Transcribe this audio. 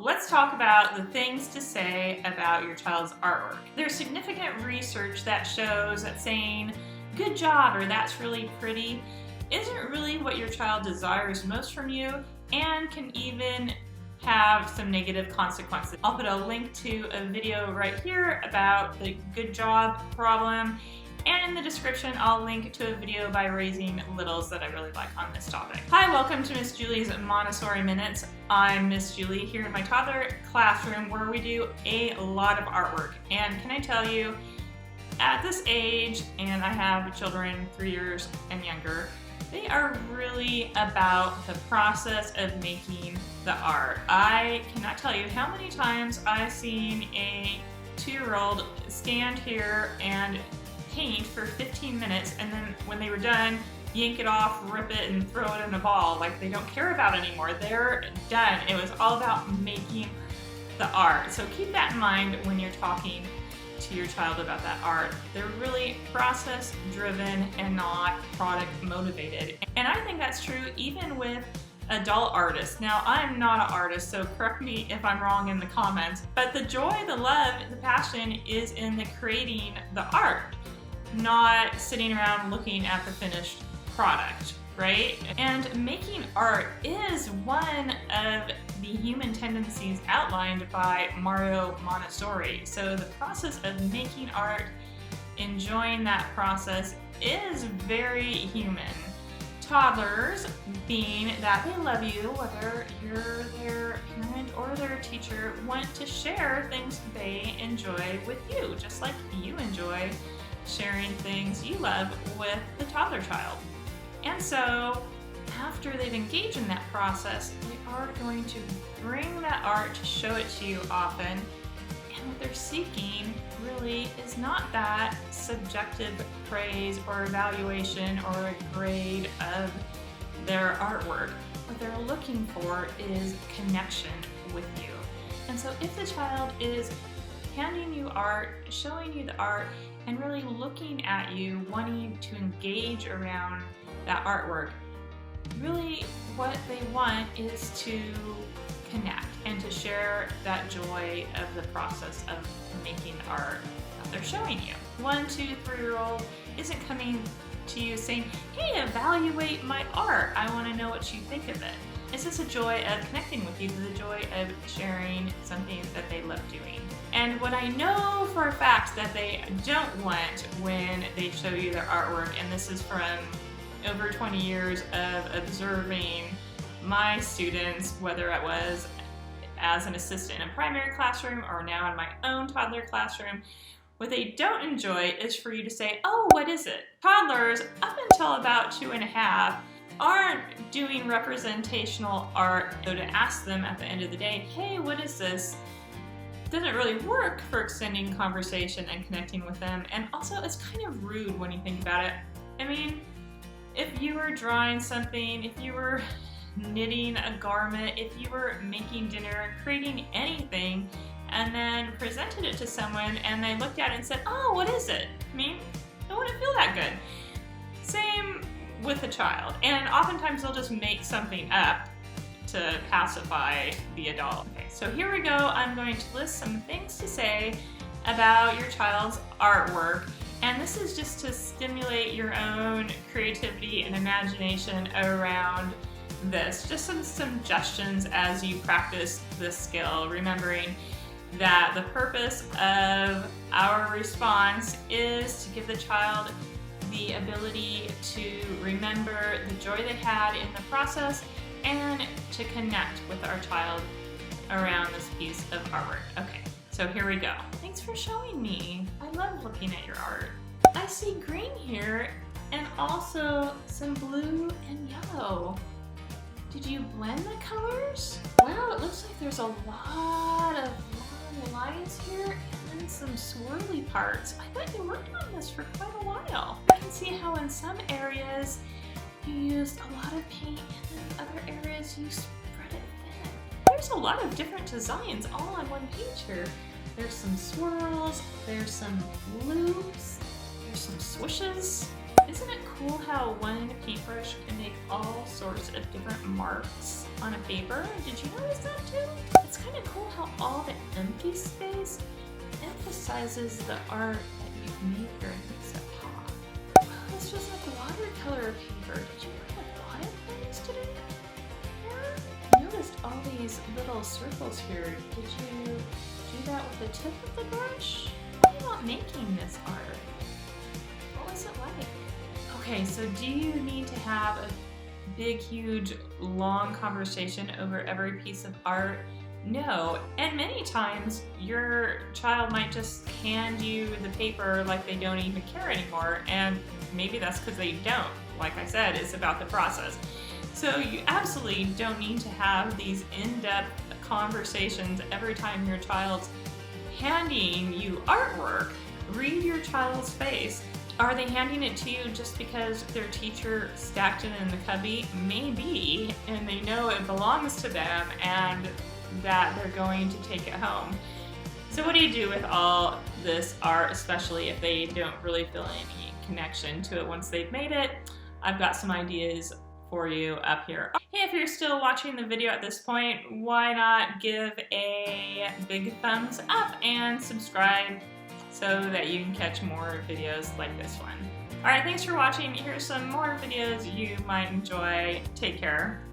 Let's talk about the things to say about your child's artwork. There's significant research that shows that saying, "good job" or "that's really pretty" isn't really what your child desires most from you and can even have some negative consequences. I'll put a link to a video right here about the good job problem, and in the description I'll link to a video by Raising Littles that I really like on this topic. Hi, welcome to Miss Julie's Montessori Minutes. I'm Miss Julie here in my toddler classroom where we do a lot of artwork. And can I tell you, at this age, and I have children 3 years and younger, they are really about the process of making the art. I cannot tell you how many times I've seen a 2-year-old stand here and paint for 15 minutes, and then when they were done, yank it off, rip it, and throw it in a ball like they don't care about it anymore. They're done. It was all about making the art. So keep that in mind when you're talking to your child about that art. They're really process driven and not product motivated. And I think that's true even with adult artists. Now, I'm not an artist, so correct me if I'm wrong in the comments, but the joy, the love, the passion is in the creating the art, not sitting around looking at the finished product, right? And making art is one of the human tendencies outlined by Mario Montessori. So the process of making art, enjoying that process, is very human. Toddlers, being that they love you, whether you're their parent or their teacher, want to share things they enjoy with you, just like you enjoy sharing things you love with the toddler child. And so after they've engaged in that process, they are going to bring that art to show it to you often. And what they're seeking really is not that subjective praise or evaluation or a grade of their artwork. What they're looking for is connection with you. And so if the child is handing you art, showing you the art, and really looking at you, wanting you to engage around that artwork, really what they want is to connect and to share that joy of the process of making art that they're showing you. 1, 2, 3-year-old isn't coming to you saying, "Hey, evaluate my art. I want to know what you think of it." It's just a joy of connecting with you, the joy of sharing something that they love doing. And what I know for a fact that they don't want when they show you their artwork, and this is from over 20 years of observing my students, whether it was as an assistant in a primary classroom or now in my own toddler classroom, what they don't enjoy is for you to say, "Oh, what is it?" Toddlers, up until about 2.5, aren't doing representational art, so to ask them at the end of the day, "Hey, what is this?" doesn't really work for extending conversation and connecting with them. And also, it's kind of rude when you think about it. I mean, if you were drawing something, if you were knitting a garment, if you were making dinner, creating anything, and then presented it to someone and they looked at it and said, "Oh, what is it?" I mean, it wouldn't feel that good. Same with a child. And oftentimes they'll just make something up to pacify the adult. Okay, so here we go. I'm going to list some things to say about your child's artwork. And this is just to stimulate your own creativity and imagination around this. Just some suggestions as you practice this skill, remembering that the purpose of our response is to give the child the ability to remember the joy they had in the process and to connect with our child around this piece of artwork. Okay, so here we go. Thanks for showing me. I love looking at your art. I see green here and also some blue and yellow. Did you blend the colors? Wow, it looks like there's a lot of long lines here and then some swirly parts. I bet you worked on this for quite a while. I can see how in some areas you used a lot of paint and then other areas you spread it thin. There's a lot of different designs all on one page here. There's some swirls, there's some loops, there's some swishes. Isn't it cool how one paintbrush can make all sorts of different marks? on a paper. Did you notice that too? It's kind of cool how all the empty space emphasizes the art that you've made here and makes it pop. Wow, this was like watercolor paper. Did you work with watercolors today? Yeah. I noticed all these little circles here. Did you do that with the tip of the brush? Why are you not making this art? What was it like? Okay, so do you need to have a big, huge, long conversation over every piece of art? No, and many times your child might just hand you the paper like they don't even care anymore, and maybe that's because they don't. Like I said, it's about the process. So you absolutely don't need to have these in-depth conversations every time your child's handing you artwork. Read your child's face. Are they handing it to you just because their teacher stacked it in the cubby? Maybe, and they know it belongs to them and that they're going to take it home. So what do you do with all this art, especially if they don't really feel any connection to it once they've made it? I've got some ideas for you up here. Hey, if you're still watching the video at this point, why not give a big thumbs up and subscribe so that you can catch more videos like this one. Alright, thanks for watching. Here's some more videos you might enjoy. Take care.